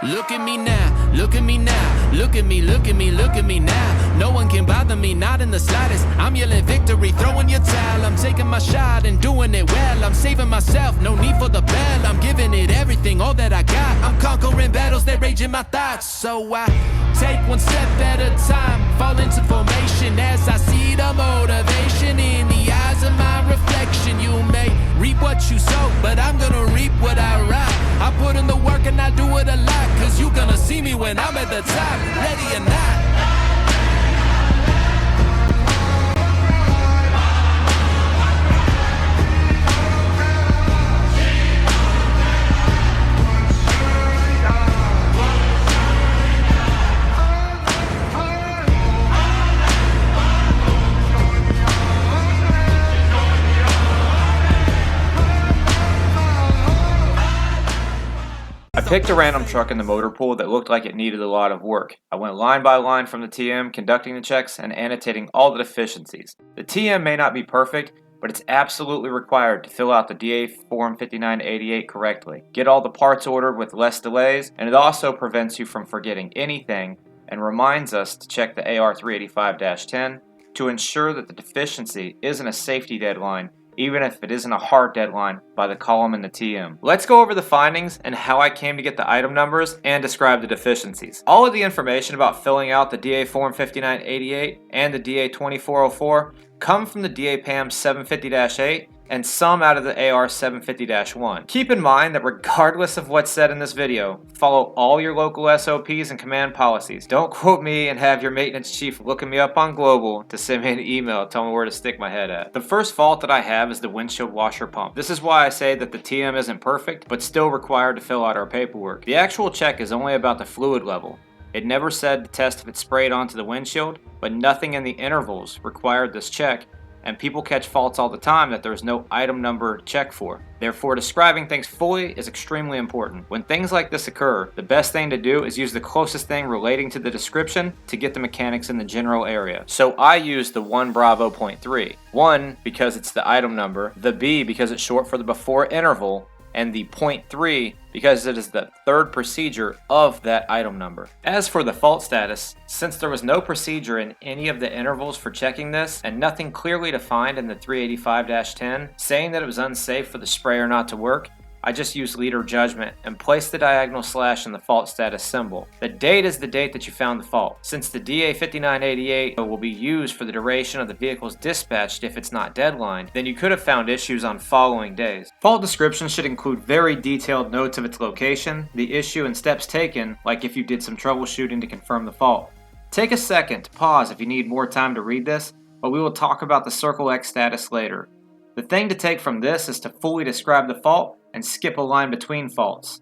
Look at me now, look at me now, look at me, look at me, look at me now. No one can bother me, not in the slightest. I'm yelling victory, throwing your towel. I'm taking my shot and doing it well. I'm saving myself, no need for the bell. I'm giving it everything, all that I got. I'm conquering battles that rage in my thoughts. So I take one step at a time, fall into formation as I see the motivation in the eyes of my reflection. You may reap what you sow, but I'm gonna reap what I write. I put in the work and I do it a lot, cause you gonna see me when I'm at the top, ready or not. I picked a random truck in the motor pool that looked like it needed a lot of work. I went line by line from the TM, conducting the checks and annotating all the deficiencies. The TM may not be perfect, but it's absolutely required to fill out the DA Form 5988 correctly. Get all the parts ordered with less delays, and it also prevents you from forgetting anything and reminds us to check the AR 385-10 to ensure that the deficiency isn't a safety deadline, even if it isn't a hard deadline by the column in the TM. Let's go over the findings and how I came to get the item numbers and describe the deficiencies. All of the information about filling out the DA Form 5988 and the DA 2404 come from the DA PAM 750-8 and some out of the AR 750-1. Keep in mind that regardless of what's said in this video, follow all your local SOPs and command policies. Don't quote me and have your maintenance chief looking me up on Global to send me an email telling me where to stick my head at. The first fault that I have is the windshield washer pump. This is why I say that the TM isn't perfect, but still required to fill out our paperwork. The actual check is only about the fluid level. It never said to test if it sprayed onto the windshield, but nothing in the intervals required this check, and people catch faults all the time that there is no item number to check for. Therefore, describing things fully is extremely important. When things like this occur, the best thing to do is use the closest thing relating to the description to get the mechanics in the general area. So I use the 1 Bravo .3. 1 because it's the item number, the B because it's short for the before interval, and the .3 because it is the third procedure of that item number. As for the fault status, since there was no procedure in any of the intervals for checking this and nothing clearly defined in the 385-10 saying that it was unsafe for the sprayer not to work, I just used leader judgment and placed the diagonal slash in the fault status symbol. The date is the date that you found the fault. Since the DA 5988 will be used for the duration of the vehicle's dispatched if it's not deadlined, then you could have found issues on following days. Fault description should include very detailed notes of its location, the issue, and steps taken, like if you did some troubleshooting to confirm the fault. Take a second to pause if you need more time to read this, but we will talk about the Circle X status later. The thing to take from this is to fully describe the fault and skip a line between faults.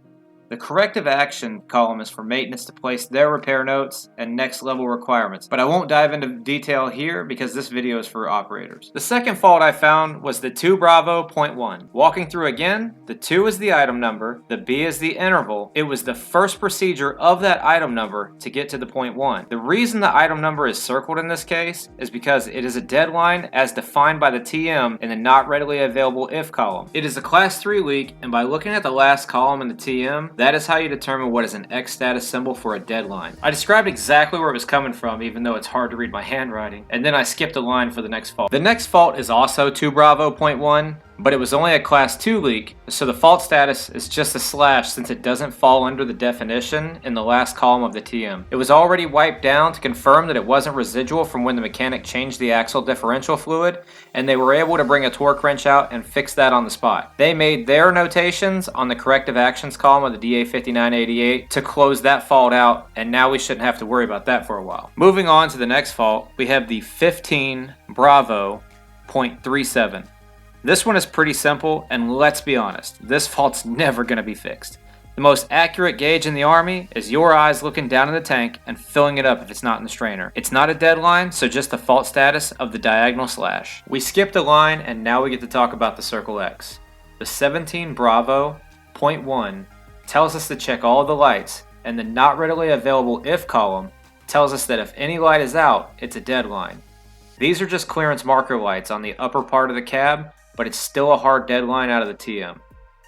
The corrective action column is for maintenance to place their repair notes and next level requirements, but I won't dive into detail here because this video is for operators. The second fault I found was the 2 Bravo .1. Walking through again, the 2 is the item number, the B is the interval. It was the first procedure of that item number to get to the .1. The reason the item number is circled in this case is because it is a deadline as defined by the TM in the not readily available if column. It is a class 3 leak, and by looking at the last column in the TM, that is how you determine what is an X status symbol for a deadline. I described exactly where it was coming from, even though it's hard to read my handwriting, and then I skipped a line for the next fault. The next fault is also 2 Bravo .1, but it was only a class 2 leak, so the fault status is just a slash since it doesn't fall under the definition in the last column of the TM. It was already wiped down to confirm that it wasn't residual from when the mechanic changed the axle differential fluid, and they were able to bring a torque wrench out and fix that on the spot. They made their notations on the corrective actions column of the DA 5988 to close that fault out, and now we shouldn't have to worry about that for a while. Moving on to the next fault, we have the 15 Bravo .37. This one is pretty simple, and let's be honest, this fault's never going to be fixed. The most accurate gauge in the Army is your eyes looking down in the tank and filling it up if it's not in the strainer. It's not a deadline, so just the fault status of the diagonal slash. We skipped a line, and now we get to talk about the Circle X. The 17 Bravo .1 tells us to check all of the lights, and the not readily available if column tells us that if any light is out, it's a deadline. These are just clearance marker lights on the upper part of the cab, but it's still a hard deadline out of the TM.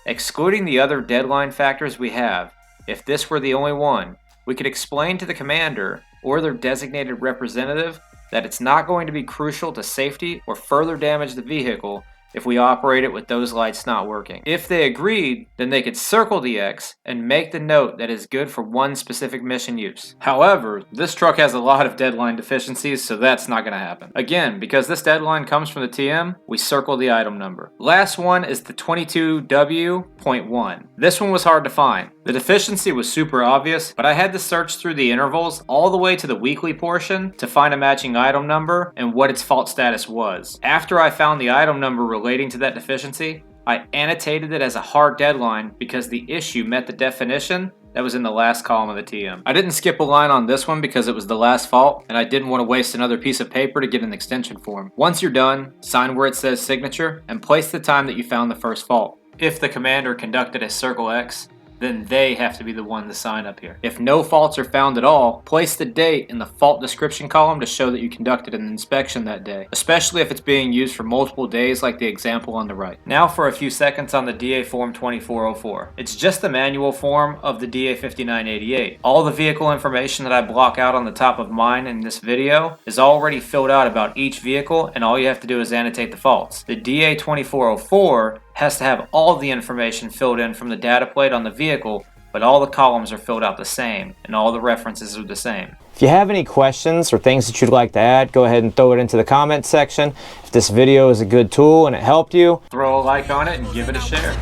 Excluding the other deadline factors we have, If this were the only one, we could explain to the commander or their designated representative that it's not going to be crucial to safety or further damage the vehicle if we operate it with those lights not working. If they agreed, then they could circle the X and make the note that is good for one specific mission use. However, this truck has a lot of deadline deficiencies, so that's not going to happen. Again, because this deadline comes from the TM, we circle the item number. Last one is the 22W.1. This one was hard to find. The deficiency was super obvious, but I had to search through the intervals all the way to the weekly portion to find a matching item number and what its fault status was. After I found the item number relating to that deficiency, I annotated it as a hard deadline because the issue met the definition that was in the last column of the TM. I didn't skip a line on this one because it was the last fault and I didn't want to waste another piece of paper to get an extension form. Once you're done, sign where it says signature and place the time that you found the first fault. If the commander conducted a Circle X, then they have to be the one to sign up here. If no faults are found at all, place the date in the fault description column to show that you conducted an inspection that day, especially if it's being used for multiple days like the example on the right. Now for a few seconds on the DA Form 2404. It's just the manual form of the DA 5988. All the vehicle information that I block out on the top of mine in this video is already filled out about each vehicle, and all you have to do is annotate the faults. The DA 2404 has to have all the information filled in from the data plate on the vehicle, but all the columns are filled out the same and all the references are the same. If you have any questions or things that you'd like to add, go ahead and throw it into the comments section. If this video is a good tool and it helped you, Throw a like on it and give it a share.